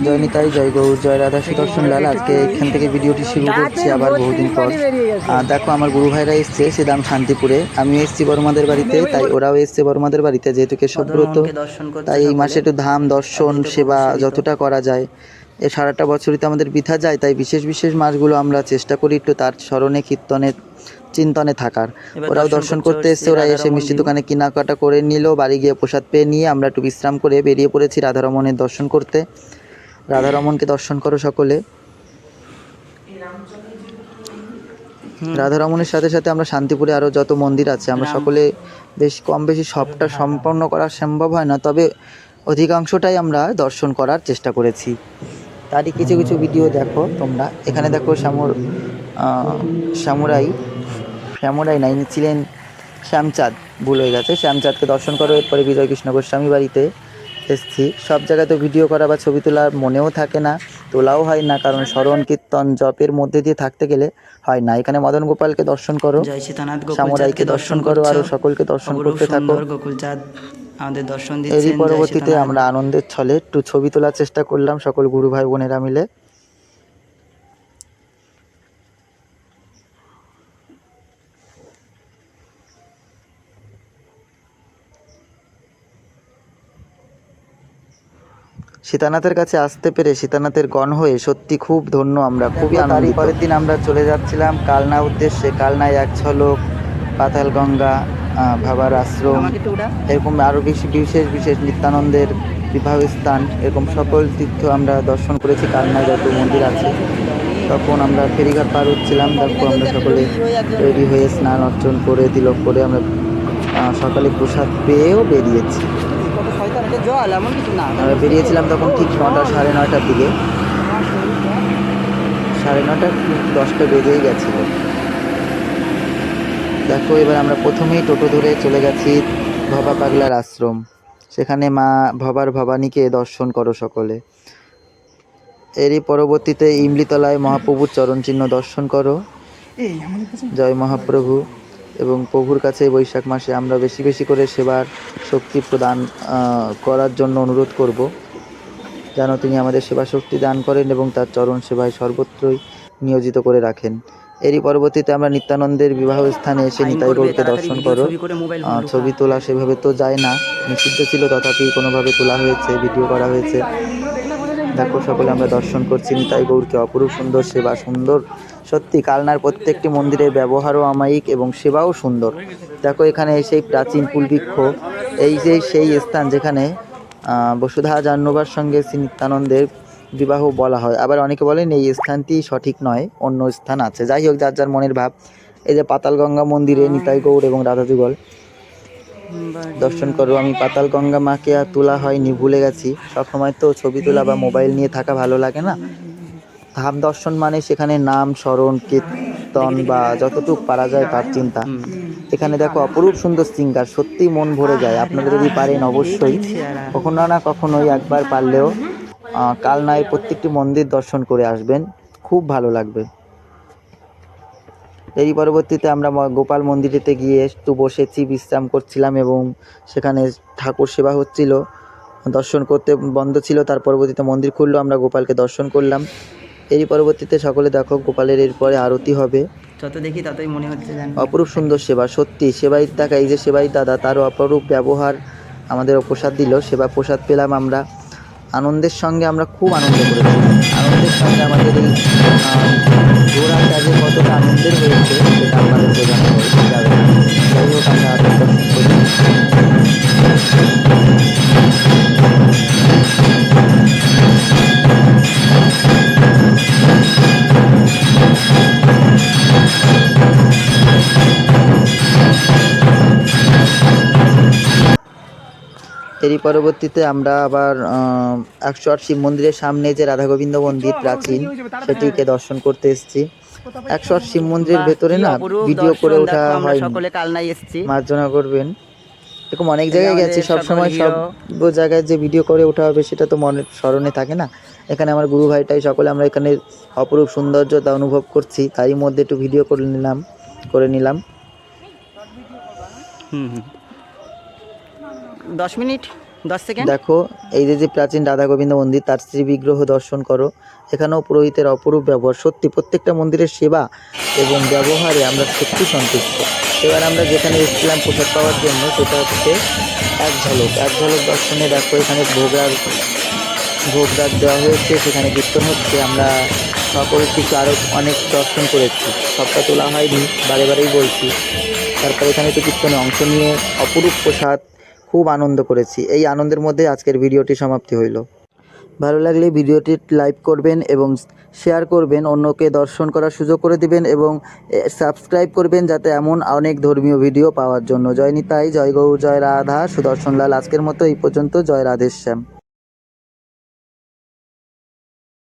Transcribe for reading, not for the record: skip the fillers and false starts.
জয় নিতাই, জয় গৌর, জয় রাধা সুদর্শন লাল। আজকে এখান থেকে ভিডিওটি শুরু করছি আবার বহুদিন পর। দেখো আমার গুরু ভাইরা এসছে সেদাম শান্তিপুরে, আমিও এসছি বড়মাদের বাড়িতে, তাই ওরাও এসছে বড়মাদের বাড়িতে, যেহেতু কেশবব্রত, তাই এই মাসে একটু ধাম দর্শন সেবা যতটা করা যায়। এ সারাটা বছরই তো আমাদের বৃথা যায়, তাই বিশেষ বিশেষ মাসগুলো আমরা চেষ্টা করি একটু তার স্মরণে কীর্তনের চিন্তনে থাকার। ওরাও দর্শন করতে এসছে, ওরা এসে মিষ্টি দোকানে কেনাকাটা করে নিল, বাড়ি গিয়ে প্রসাদ পেয়ে নিয়ে আমরা একটু বিশ্রাম করে বেরিয়ে পড়েছি রাধারমণের দর্শন করতে। রাধারমণকে দর্শন করো সকলে। রাধারমণের সাথে সাথে আমরা শান্তিপুরে আরও যত মন্দির আছে আমরা সকলে বেশ কম বেশি সবটা সম্পন্ন করা সম্ভব হয় না, তবে অধিকাংশটাই আমরা দর্শন করার চেষ্টা করেছি। তারই কিছু কিছু ভিডিও দেখো তোমরা। এখানে দেখো শ্যামরাই না, ইনি ছিলেন শ্যামচাঁদ, ভুল হয়ে গেছে, শ্যামচাঁদকে দর্শন করো। এরপরে বিজয় কৃষ্ণ গোস্বামী বাড়িতে এসেছি। সব জায়গায় তো ভিডিও করা বা ছবি তোলার মনেও থাকে না, তোলাও হয় না, কারণ স্মরণ কীর্তন জপের মধ্যে দিয়ে থাকতে গেলে হয় না। এখানে মদন গোপালকে দর্শন করো, শ্যামরাইকে দর্শন করো, আরও সকলকে দর্শন করতে থাকো। আমাদের দর্শন এরই পরবর্তীতে আমরা আনন্দের ছলে একটু ছবি তোলার চেষ্টা করলাম সকল গুরু ভাই বোনেরা মিলে। সীতানাথের কাছে আসতে পেরে, সীতানাথের গণ হয়ে সত্যি খুব ধন্য আমরা, খুবই আনন্দিত। পরের দিন আমরা চলে যাচ্ছিলাম কালনা উদ্দেশ্যে। কালনায় এক ঝলক, পাতাল গঙ্গা, ভাবার আশ্রম, এরকম আরও বিশেষ নিত্যানন্দের বিবাহ স্থান, এরকম সকল তীর্থ আমরা দর্শন করেছি। কালনায় যত মন্দির আছে। তখন আমরা ফেরিঘাট পার হচ্ছিলাম। দেখো আমরা সকলে রেডি হয়ে স্নান অর্চন করে তিলক করে আমরা সকালে প্রসাদ পেয়েও বেরিয়েছি। আমরা বেরিয়েছিলাম তখন ঠিক 9টা সাড়ে 9টার দিকে, 9:30 10টা বেজেই গেছিলো। দেখো এবার আমরা প্রথমেই টোটো ধরে চলে গেছি ভবা পাগলার আশ্রম। সেখানে মা ভবার ভবানীকে দর্শন করো সকলে। এরই পরবর্তীতে ইমলিতলায় মহাপ্রভুর চরণচিহ্ন দর্শন করো। জয় মহাপ্রভু। এবং প্রভুর কাছে বৈশাখ মাসে আমরা বেশি বেশি করে সেবার শক্তি প্রদান করার জন্য অনুরোধ করব, যেন তিনি আমাদের সেবা শক্তি দান করেন এবং তার চরণ সেবায় সর্বত্রই নিয়োজিত করে রাখেন। এরই পরবর্তীতে আমরা নিত্যানন্দের বিবাহ স্থানে এসে নিতাই গৌরকে দর্শন করো। ছবি তোলা সেভাবে তো যায় না, নিষিদ্ধ ছিল, তথাপি কোনোভাবে তোলা হয়েছে, ভিডিও করা হয়েছে। দেখো সকলে আমরা দর্শন করছি নিতাই গৌরকে। অপরূপ সুন্দর সেবা, সুন্দর সত্যি। কালনার প্রত্যেকটি মন্দিরের ব্যবহারও অমায়িক এবং সেবাও সুন্দর। দেখো এখানে সেই প্রাচীন কুলবৃক্ষ, এই যে সেই স্থান যেখানে বসুধা জাহ্নবীর সঙ্গে শ্রী নিত্যানন্দের বিবাহ বলা হয়। আবার অনেকে বলেন এই স্থানটি সঠিক নয়, অন্য স্থান আছে। যাই হোক, যার যার মনের ভাব। এই যে পাতালগঙ্গা মন্দিরে নিতাই গৌর এবং রাধা যুগল দর্শন করো। আমি পাতাল গঙ্গা মাকে আর তোলা হয়নি, ভুলে গেছি। সবসময় তো ছবি তোলা বা মোবাইল নিয়ে থাকা ভালো লাগে না। ধাম দর্শন মানে সেখানে নাম স্মরণ কীর্তন বা যতটুকু পারা যায় তার চিন্তা। এখানে দেখো অপরূপ সুন্দর সিঙ্গার, সত্যিই মন ভরে যায়। আপনারা যদি পারেন অবশ্যই কখনো না কখনোই একবার পারলেও কালনায় প্রত্যেকটি মন্দির দর্শন করে আসবেন, খুব ভালো লাগবে। এরই পরবর্তীতে আমরা গোপাল মন্দিরেতে গিয়ে একটু বসেছি, বিশ্রাম করছিলাম এবং সেখানে ঠাকুর সেবা হচ্ছিল। দর্শন করতে বন্ধ ছিল, তার পরবর্তীতে মন্দির খুললো, আমরা গোপালকে দর্শন করলাম। এরই পরবর্তীতে সকলে দেখো গোপালের এরপরে আরতি হবে। যত দেখি ততই মনে হচ্ছে অপরূপ সুন্দর সেবা, সত্যি। সেবাই দেখা, এই যে সেবাই দাদা, তারও অপরূপ ব্যবহার, আমাদের প্রসাদ দিল, সেবা প্রসাদ পেলাম আমরা। আনন্দের সঙ্গে আমরা খুব আনন্দ করেছি। আনন্দের সঙ্গে আমাদের এই ঘোরার কাজে কতটা আনন্দের হয়েছে সেটা আমাদের বোঝানো যাবে না। যাই হোক, আমরা আরও দর্শন করি। এরই পরবর্তীতে আমরা আবার 108 শিব মন্দিরের সামনে যে রাধা গোবিন্দ মন্দির প্রাচীন, সেটিকে দর্শন করতে এসেছি। 108 শিব মন্দিরের ভেতরে না ভিডিও করে ওঠা হয়, মার্জনা করবেন। এরকম অনেক জায়গায় গেছি, সবসময় সব জায়গায় যে ভিডিও করে ওঠা হবে সেটা তো মনের স্মরণে থাকে না। এখানে আমার গুরু ভাইটাই সকলে আমরা এখানে অপরূপ সৌন্দর্যতা অনুভব করছি, তারই মধ্যে একটু ভিডিও করে নিলাম। 10 মিনিট 10 সেকেন্ড। দেখো এই যে প্রাচীন রাধা গোবিন্দ মন্দির, তার শ্রী বিগ্রহ দর্শন করো। এখানেও পুরোহিতের অপরূপ ব্যবহার, সত্যি প্রত্যেকটা মন্দিরের সেবা এবং ব্যবহারে আমরা সত্যি সন্তুষ্ট। এবার আমরা যেখানে এসেছিলাম প্রসাদ পাওয়ার জন্য, সেটা হচ্ছে এক ঝলক দর্শনে। দেখো এখানে ভোগ রাগ দেওয়া হয়েছে, সেখানে কীর্তন হচ্ছে। আমরা সকলে কিছু আরও অনেক দর্শন করেছি, সবটা তোলা হয়নি, বারেই বলছি। তারপর এখানে তো কীর্তনে অংশ নিয়ে অপরূপ প্রসাদ, খুব আনন্দ করেছি। এই আনন্দের মধ্যে আজকের ভিডিওটি সমাপ্তি হইল। ভালো লাগলে ভিডিওটি লাইক করবেন এবং শেয়ার করবেন, অন্যকে দর্শন করার সুযোগ করে দিবেন এবং সাবস্ক্রাইব করবেন, যাতে এমন অনেক ধর্মীয় ভিডিও পাওয়ার জন্য। জয় নিতাই, জয় গৌর, জয় রাধা, সুদর্শন লাল। আজকের মতো এই পর্যন্ত। জয় রাধেশ্যাম।